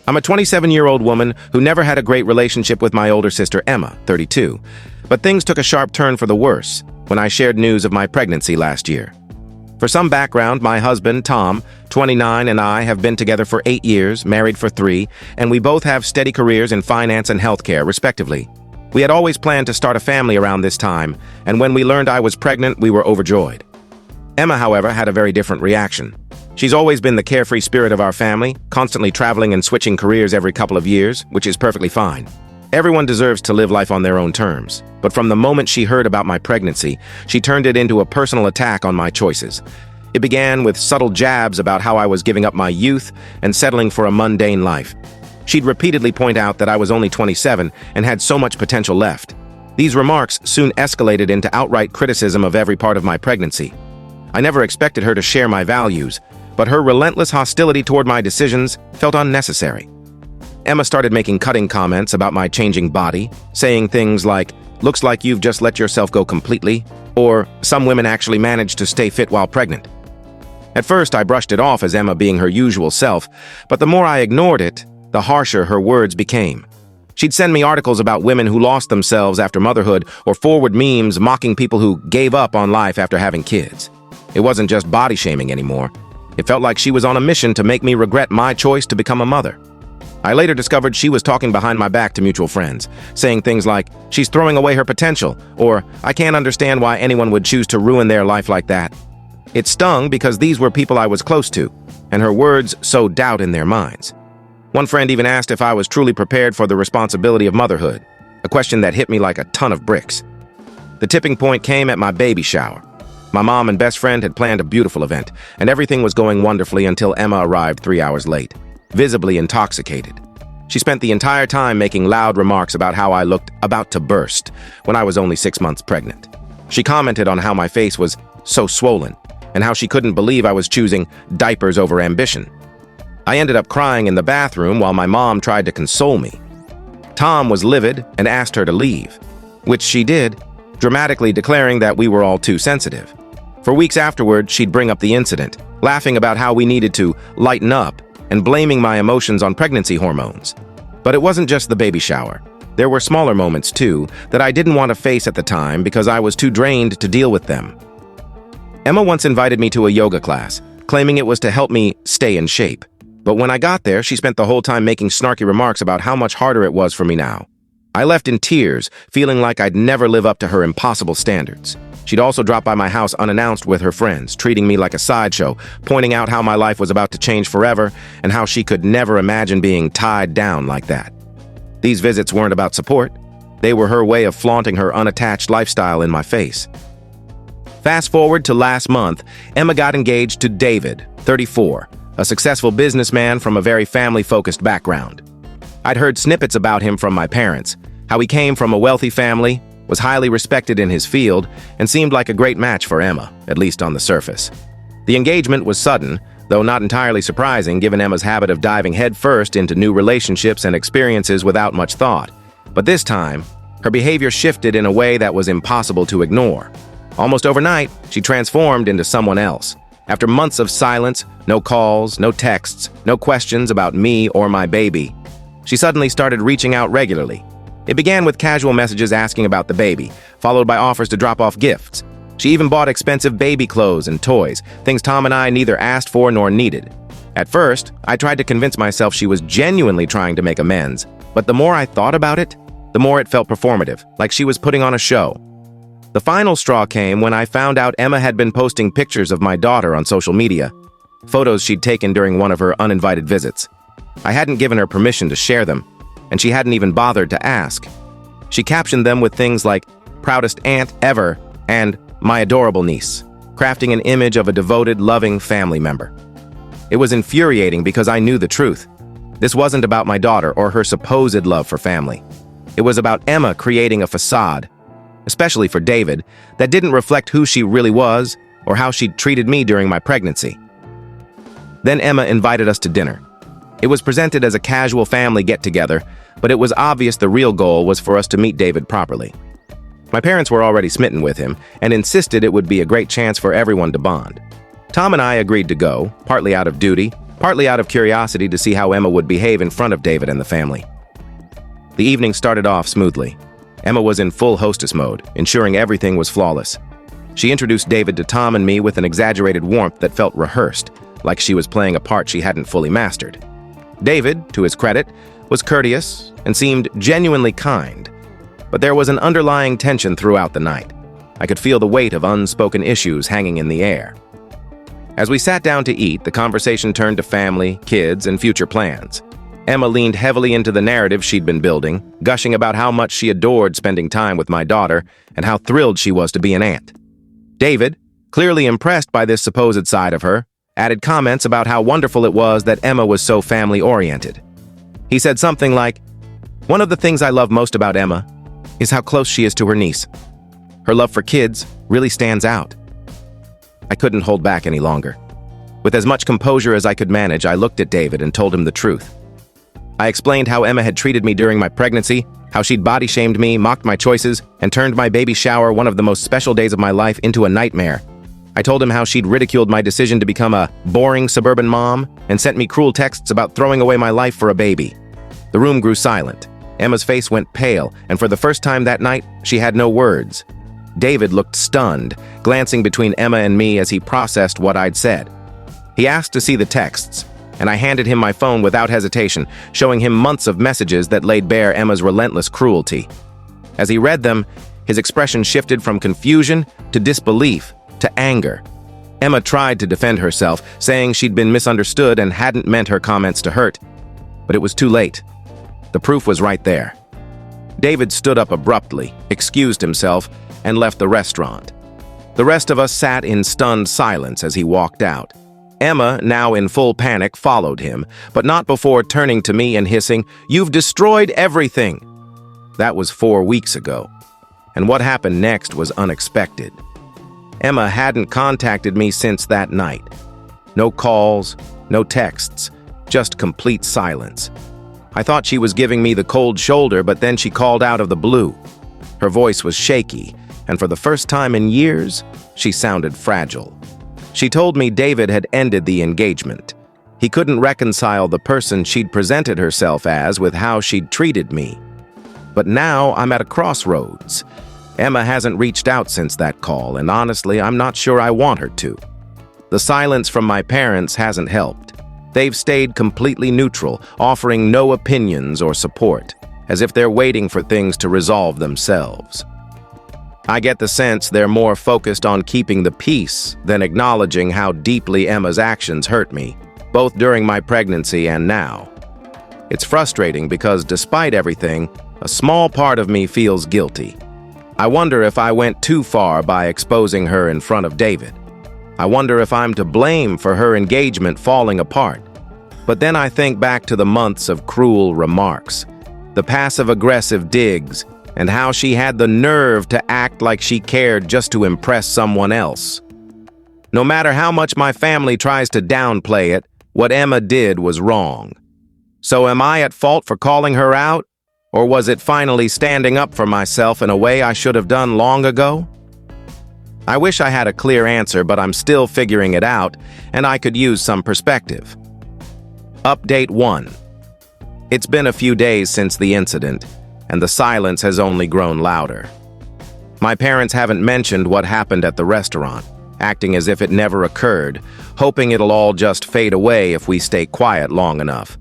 I'm a 27-year-old woman who never had a great relationship with my older sister, Emma, 32. But things took a sharp turn for the worse when I shared news of my pregnancy last year. For some background, my husband, Tom, 29, and I have been together for 8 years, married for 3, and we both have steady careers in finance and healthcare, respectively. We had always planned to start a family around this time, and when we learned I was pregnant, we were overjoyed. Emma, however, had a very different reaction. She's always been the carefree spirit of our family, constantly traveling and switching careers every couple of years, which is perfectly fine. Everyone deserves to live life on their own terms. But from the moment she heard about my pregnancy, she turned it into a personal attack on my choices. It began with subtle jabs about how I was giving up my youth and settling for a mundane life. She'd repeatedly point out that I was only 27 and had so much potential left. These remarks soon escalated into outright criticism of every part of my pregnancy. I never expected her to share my values, but her relentless hostility toward my decisions felt unnecessary. Emma started making cutting comments about my changing body, saying things like, "Looks like you've just let yourself go completely," or "Some women actually manage to stay fit while pregnant." At first, I brushed it off as Emma being her usual self, but the more I ignored it, the harsher her words became. She'd send me articles about women who lost themselves after motherhood or forward memes mocking people who gave up on life after having kids. It wasn't just body shaming anymore. It felt like she was on a mission to make me regret my choice to become a mother. I later discovered she was talking behind my back to mutual friends, saying things like, "She's throwing away her potential," or "I can't understand why anyone would choose to ruin their life like that." It stung because these were people I was close to, and her words sowed doubt in their minds. One friend even asked if I was truly prepared for the responsibility of motherhood, a question that hit me like a ton of bricks. The tipping point came at my baby shower. My mom and best friend had planned a beautiful event, and everything was going wonderfully until Emma arrived 3 hours late, visibly intoxicated. She spent the entire time making loud remarks about how I looked about to burst when I was only 6 months pregnant. She commented on how my face was so swollen, and how she couldn't believe I was choosing diapers over ambition. I ended up crying in the bathroom while my mom tried to console me. Tom was livid and asked her to leave, which she did, dramatically declaring that we were all too sensitive. For weeks afterward, she'd bring up the incident, laughing about how we needed to lighten up and blaming my emotions on pregnancy hormones. But it wasn't just the baby shower. There were smaller moments, too, that I didn't want to face at the time because I was too drained to deal with them. Emma once invited me to a yoga class, claiming it was to help me stay in shape. But when I got there, she spent the whole time making snarky remarks about how much harder it was for me now. I left in tears, feeling like I'd never live up to her impossible standards. She'd also drop by my house unannounced with her friends, treating me like a sideshow, pointing out how my life was about to change forever and how she could never imagine being tied down like that. These visits weren't about support. They were her way of flaunting her unattached lifestyle in my face. Fast forward to last month, Emma got engaged to David, 34, a successful businessman from a very family-focused background. I'd heard snippets about him from my parents, how he came from a wealthy family, was highly respected in his field, and seemed like a great match for Emma, at least on the surface. The engagement was sudden, though not entirely surprising given Emma's habit of diving headfirst into new relationships and experiences without much thought. But this time, her behavior shifted in a way that was impossible to ignore. Almost overnight, she transformed into someone else. After months of silence, no calls, no texts, no questions about me or my baby, she suddenly started reaching out regularly. It began with casual messages asking about the baby, followed by offers to drop off gifts. She even bought expensive baby clothes and toys, things Tom and I neither asked for nor needed. At first, I tried to convince myself she was genuinely trying to make amends, but the more I thought about it, the more it felt performative, like she was putting on a show. The final straw came when I found out Emma had been posting pictures of my daughter on social media, photos she'd taken during one of her uninvited visits. I hadn't given her permission to share them, and she hadn't even bothered to ask. She captioned them with things like, "Proudest aunt ever," and "My adorable niece," crafting an image of a devoted, loving family member. It was infuriating because I knew the truth. This wasn't about my daughter or her supposed love for family. It was about Emma creating a facade, especially for David, that didn't reflect who she really was or how she'd treated me during my pregnancy. Then Emma invited us to dinner. It was presented as a casual family get-together, but it was obvious the real goal was for us to meet David properly. My parents were already smitten with him and insisted it would be a great chance for everyone to bond. Tom and I agreed to go, partly out of duty, partly out of curiosity to see how Emma would behave in front of David and the family. The evening started off smoothly. Emma was in full hostess mode, ensuring everything was flawless. She introduced David to Tom and me with an exaggerated warmth that felt rehearsed, like she was playing a part she hadn't fully mastered. David, to his credit, was courteous and seemed genuinely kind, but there was an underlying tension throughout the night. I could feel the weight of unspoken issues hanging in the air. As we sat down to eat, the conversation turned to family, kids, and future plans. Emma leaned heavily into the narrative she'd been building, gushing about how much she adored spending time with my daughter and how thrilled she was to be an aunt. David, clearly impressed by this supposed side of her, added comments about how wonderful it was that Emma was so family-oriented. He said something like, "One of the things I love most about Emma is how close she is to her niece. Her love for kids really stands out." I couldn't hold back any longer. With as much composure as I could manage, I looked at David and told him the truth. I explained how Emma had treated me during my pregnancy, how she'd body-shamed me, mocked my choices, and turned my baby shower, one of the most special days of my life, into a nightmare. I told him how she'd ridiculed my decision to become a boring suburban mom and sent me cruel texts about throwing away my life for a baby. The room grew silent. Emma's face went pale, and for the first time that night, she had no words. David looked stunned, glancing between Emma and me as he processed what I'd said. He asked to see the texts, and I handed him my phone without hesitation, showing him months of messages that laid bare Emma's relentless cruelty. As he read them, his expression shifted from confusion to disbelief to anger. Emma tried to defend herself, saying she'd been misunderstood and hadn't meant her comments to hurt. But it was too late. The proof was right there. David stood up abruptly, excused himself, and left the restaurant. The rest of us sat in stunned silence as he walked out. Emma, now in full panic, followed him, but not before turning to me and hissing, "You've destroyed everything!" That was 4 weeks ago, and what happened next was unexpected. Emma hadn't contacted me since that night. No calls, no texts, just complete silence. I thought she was giving me the cold shoulder, but then she called out of the blue. Her voice was shaky, and for the first time in years, she sounded fragile. She told me David had ended the engagement. He couldn't reconcile the person she'd presented herself as with how she'd treated me. But now I'm at a crossroads. Emma hasn't reached out since that call, and honestly, I'm not sure I want her to. The silence from my parents hasn't helped. They've stayed completely neutral, offering no opinions or support, as if they're waiting for things to resolve themselves. I get the sense they're more focused on keeping the peace than acknowledging how deeply Emma's actions hurt me, both during my pregnancy and now. It's frustrating because despite everything, a small part of me feels guilty. I wonder if I went too far by exposing her in front of David. I wonder if I'm to blame for her engagement falling apart. But then I think back to the months of cruel remarks, the passive-aggressive digs, and how she had the nerve to act like she cared just to impress someone else. No matter how much my family tries to downplay it, what Emma did was wrong. So am I at fault for calling her out? Or was it finally standing up for myself in a way I should have done long ago? I wish I had a clear answer, but I'm still figuring it out, and I could use some perspective. Update 1. It's been a few days since the incident, and the silence has only grown louder. My parents haven't mentioned what happened at the restaurant, acting as if it never occurred, hoping it'll all just fade away if we stay quiet long enough.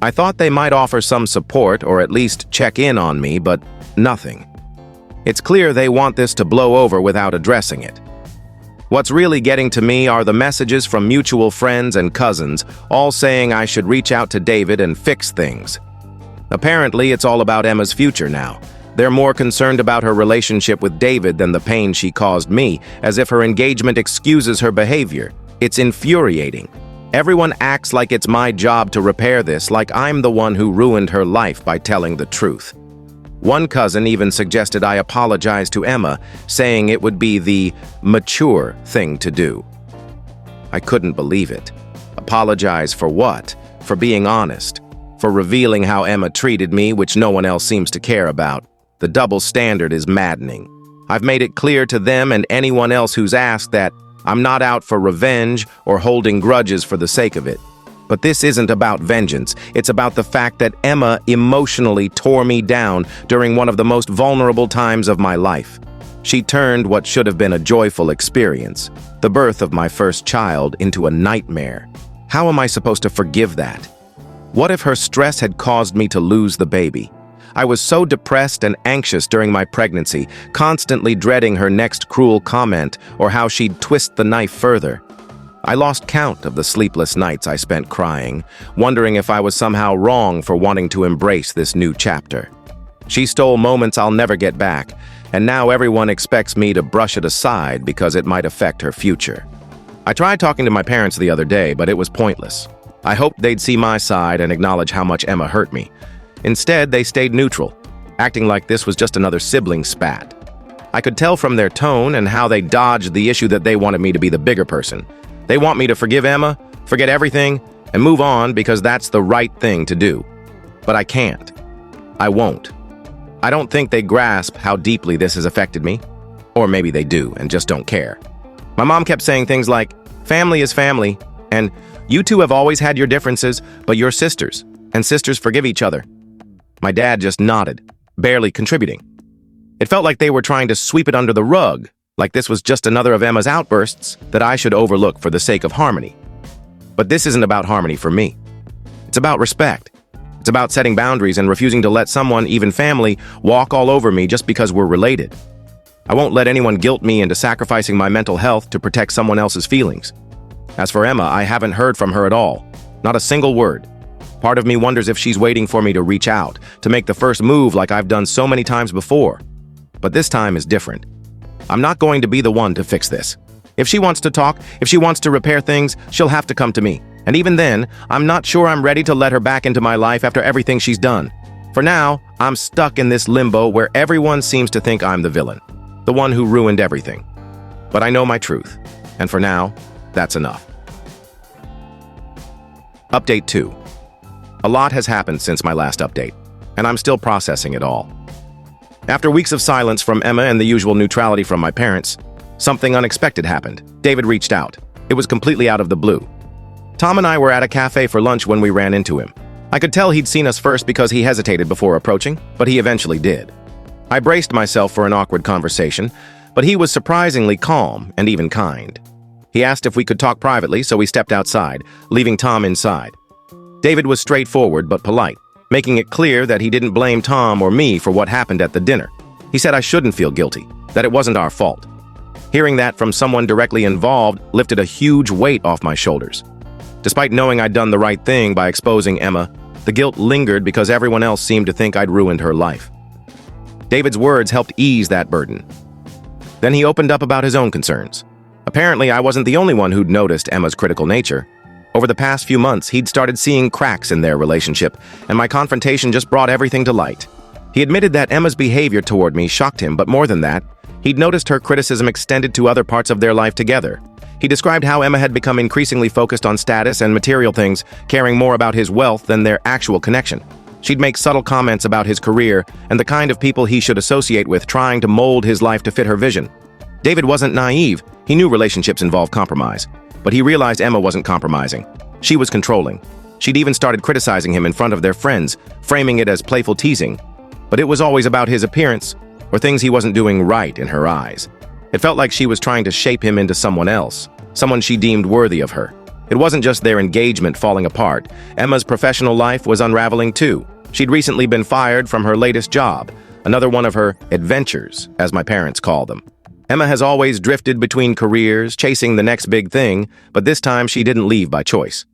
I thought they might offer some support or at least check in on me, but nothing. It's clear they want this to blow over without addressing it. What's really getting to me are the messages from mutual friends and cousins, all saying I should reach out to David and fix things. Apparently, it's all about Emma's future now. They're more concerned about her relationship with David than the pain she caused me, as if her engagement excuses her behavior. It's infuriating. Everyone acts like it's my job to repair this, like I'm the one who ruined her life by telling the truth. One cousin even suggested I apologize to Emma, saying it would be the mature thing to do. I couldn't believe it. Apologize for what? For being honest. For revealing how Emma treated me, which no one else seems to care about. The double standard is maddening. I've made it clear to them and anyone else who's asked that I'm not out for revenge or holding grudges for the sake of it. But this isn't about vengeance. It's about the fact that Emma emotionally tore me down during one of the most vulnerable times of my life. She turned what should have been a joyful experience, the birth of my first child, into a nightmare. How am I supposed to forgive that? What if her stress had caused me to lose the baby? I was so depressed and anxious during my pregnancy, constantly dreading her next cruel comment or how she'd twist the knife further. I lost count of the sleepless nights I spent crying, wondering if I was somehow wrong for wanting to embrace this new chapter. She stole moments I'll never get back, and now everyone expects me to brush it aside because it might affect her future. I tried talking to my parents the other day, but it was pointless. I hoped they'd see my side and acknowledge how much Emma hurt me. Instead, they stayed neutral, acting like this was just another sibling spat. I could tell from their tone and how they dodged the issue that they wanted me to be the bigger person. They want me to forgive Emma, forget everything, and move on because that's the right thing to do. But I can't. I won't. I don't think they grasp how deeply this has affected me. Or maybe they do and just don't care. My mom kept saying things like, "Family is family," and "You two have always had your differences, but you're sisters, and sisters forgive each other." My dad just nodded, barely contributing. It felt like they were trying to sweep it under the rug, like this was just another of Emma's outbursts that I should overlook for the sake of harmony. But this isn't about harmony for me. It's about respect. It's about setting boundaries and refusing to let someone, even family, walk all over me just because we're related. I won't let anyone guilt me into sacrificing my mental health to protect someone else's feelings. As for Emma, I haven't heard from her at all. Not a single word. Part of me wonders if she's waiting for me to reach out, to make the first move like I've done so many times before. But this time is different. I'm not going to be the one to fix this. If she wants to talk, if she wants to repair things, she'll have to come to me. And even then, I'm not sure I'm ready to let her back into my life after everything she's done. For now, I'm stuck in this limbo where everyone seems to think I'm the villain, the one who ruined everything. But I know my truth, and for now, that's enough. Update 2. A lot has happened since my last update, and I'm still processing it all. After weeks of silence from Emma and the usual neutrality from my parents, something unexpected happened. David reached out. It was completely out of the blue. Tom and I were at a cafe for lunch when we ran into him. I could tell he'd seen us first because he hesitated before approaching, but he eventually did. I braced myself for an awkward conversation, but he was surprisingly calm and even kind. He asked if we could talk privately, so we stepped outside, leaving Tom inside. David was straightforward but polite, making it clear that he didn't blame Tom or me for what happened at the dinner. He said I shouldn't feel guilty, that it wasn't our fault. Hearing that from someone directly involved lifted a huge weight off my shoulders. Despite knowing I'd done the right thing by exposing Emma, the guilt lingered because everyone else seemed to think I'd ruined her life. David's words helped ease that burden. Then he opened up about his own concerns. Apparently, I wasn't the only one who'd noticed Emma's critical nature. Over the past few months, he'd started seeing cracks in their relationship, and my confrontation just brought everything to light. He admitted that Emma's behavior toward me shocked him, but more than that, he'd noticed her criticism extended to other parts of their life together. He described how Emma had become increasingly focused on status and material things, caring more about his wealth than their actual connection. She'd make subtle comments about his career and the kind of people he should associate with, trying to mold his life to fit her vision. David wasn't naive. He knew relationships involve compromise. But he realized Emma wasn't compromising. She was controlling. She'd even started criticizing him in front of their friends, framing it as playful teasing. But it was always about his appearance, or things he wasn't doing right in her eyes. It felt like she was trying to shape him into someone else, someone she deemed worthy of her. It wasn't just their engagement falling apart. Emma's professional life was unraveling too. She'd recently been fired from her latest job, another one of her adventures, as my parents call them. Emma has always drifted between careers, chasing the next big thing, but this time she didn't leave by choice.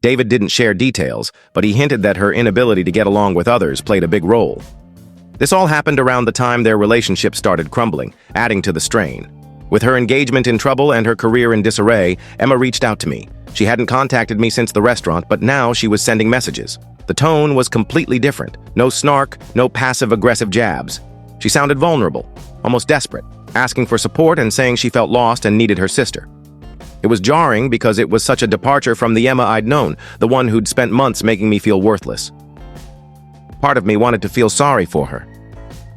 David didn't share details, but he hinted that her inability to get along with others played a big role. This all happened around the time their relationship started crumbling, adding to the strain. With her engagement in trouble and her career in disarray, Emma reached out to me. She hadn't contacted me since the restaurant, but now she was sending messages. The tone was completely different. No snark, no passive-aggressive jabs. She sounded vulnerable, almost desperate, asking for support and saying she felt lost and needed her sister. It was jarring because it was such a departure from the Emma I'd known, the one who'd spent months making me feel worthless. Part of me wanted to feel sorry for her.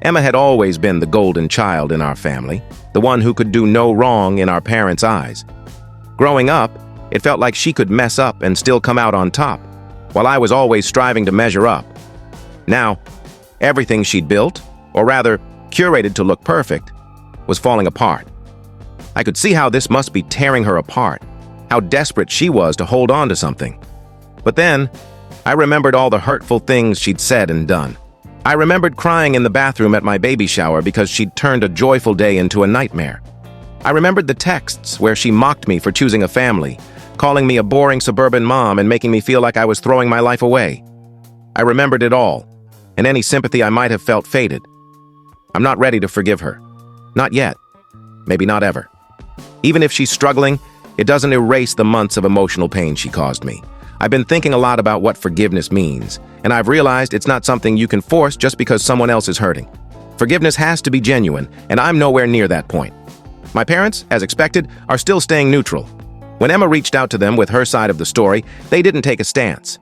Emma had always been the golden child in our family, the one who could do no wrong in our parents' eyes. Growing up, It felt like she could mess up and still come out on top, while I was always striving to measure up. Now, everything she'd built, or rather, curated to look perfect, was falling apart. I could see how this must be tearing her apart, how desperate she was to hold on to something. But then, I remembered all the hurtful things she'd said and done. I remembered crying in the bathroom at my baby shower because she'd turned a joyful day into a nightmare. I remembered the texts where she mocked me for choosing a family, calling me a boring suburban mom and making me feel like I was throwing my life away. I remembered it all, and any sympathy I might have felt faded. I'm not ready to forgive her. Not yet. Maybe not ever. Even if she's struggling, it doesn't erase the months of emotional pain she caused me. I've been thinking a lot about what forgiveness means, and I've realized it's not something you can force just because someone else is hurting. Forgiveness has to be genuine, and I'm nowhere near that point. My parents, as expected, are still staying neutral. When Emma reached out to them with her side of the story, they didn't take a stance.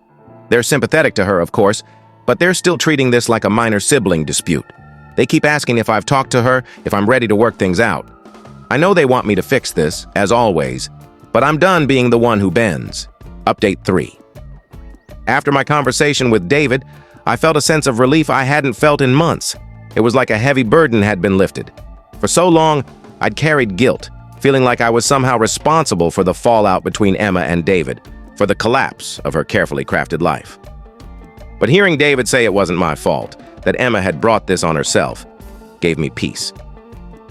They're sympathetic to her, of course, but they're still treating this like a minor sibling dispute. They keep asking if I've talked to her, if I'm ready to work things out. I know they want me to fix this, as always, but I'm done being the one who bends. Update 3. After my conversation with David, I felt a sense of relief I hadn't felt in months. It was like a heavy burden had been lifted. For so long, I'd carried guilt, feeling like I was somehow responsible for the fallout between Emma and David, for the collapse of her carefully crafted life. But hearing David say it wasn't my fault, that Emma had brought this on herself, gave me peace.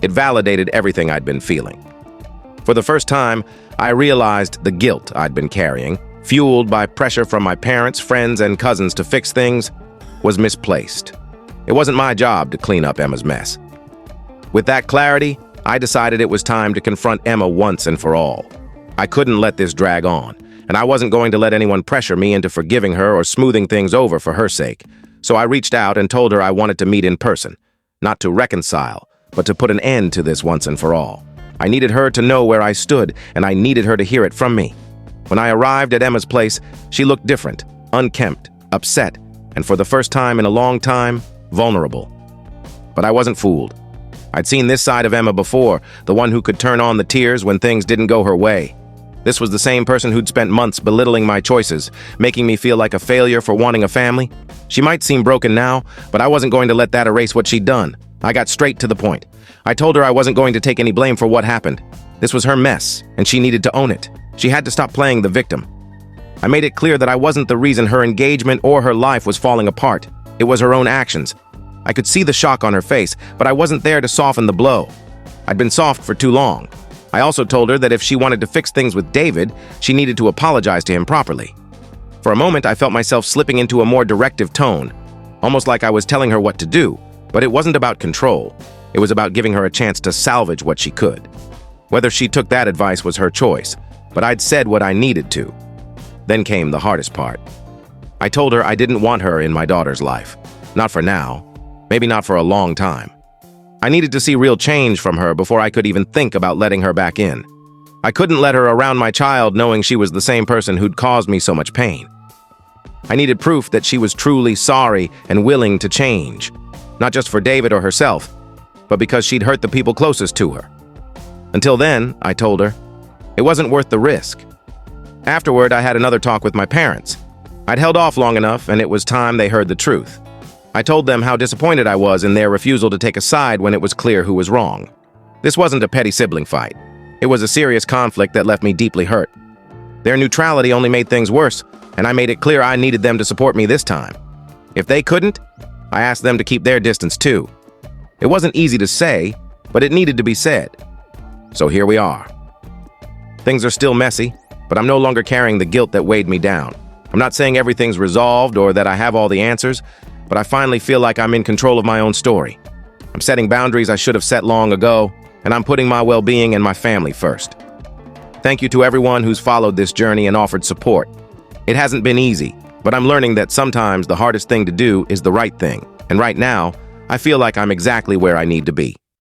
It validated everything I'd been feeling. For the first time, I realized the guilt I'd been carrying, fueled by pressure from my parents, friends, and cousins to fix things, was misplaced. It wasn't my job to clean up Emma's mess. With that clarity, I decided it was time to confront Emma once and for all. I couldn't let this drag on, and I wasn't going to let anyone pressure me into forgiving her or smoothing things over for her sake. So I reached out and told her I wanted to meet in person, not to reconcile, but to put an end to this once and for all. I needed her to know where I stood, and I needed her to hear it from me. When I arrived at Emma's place, she looked different, unkempt, upset, and for the first time in a long time, vulnerable. But I wasn't fooled. I'd seen this side of Emma before, the one who could turn on the tears when things didn't go her way. This was the same person who'd spent months belittling my choices, making me feel like a failure for wanting a family. She might seem broken now, but I wasn't going to let that erase what she'd done. I got straight to the point. I told her I wasn't going to take any blame for what happened. This was her mess, and she needed to own it. She had to stop playing the victim. I made it clear that I wasn't the reason her engagement or her life was falling apart. It was her own actions. I could see the shock on her face, but I wasn't there to soften the blow. I'd been soft for too long. I also told her that if she wanted to fix things with David, she needed to apologize to him properly. For a moment, I felt myself slipping into a more directive tone, almost like I was telling her what to do, but it wasn't about control. It was about giving her a chance to salvage what she could. Whether she took that advice was her choice, but I'd said what I needed to. Then came the hardest part. I told her I didn't want her in my daughter's life. Not for now. Maybe not for a long time. I needed to see real change from her before I could even think about letting her back in. I couldn't let her around my child knowing she was the same person who'd caused me so much pain. I needed proof that she was truly sorry and willing to change. Not just for David or herself, but because she'd hurt the people closest to her. Until then, I told her, it wasn't worth the risk. Afterward, I had another talk with my parents. I'd held off long enough, and it was time they heard the truth. I told them how disappointed I was in their refusal to take a side when it was clear who was wrong. This wasn't a petty sibling fight. It was a serious conflict that left me deeply hurt. Their neutrality only made things worse, and I made it clear I needed them to support me this time. If they couldn't, I asked them to keep their distance too. It wasn't easy to say, but it needed to be said. So here we are. Things are still messy, but I'm no longer carrying the guilt that weighed me down. I'm not saying everything's resolved or that I have all the answers, but I finally feel like I'm in control of my own story. I'm setting boundaries I should have set long ago, and I'm putting my well-being and my family first. Thank you to everyone who's followed this journey and offered support. It hasn't been easy, but I'm learning that sometimes the hardest thing to do is the right thing, and right now, I feel like I'm exactly where I need to be.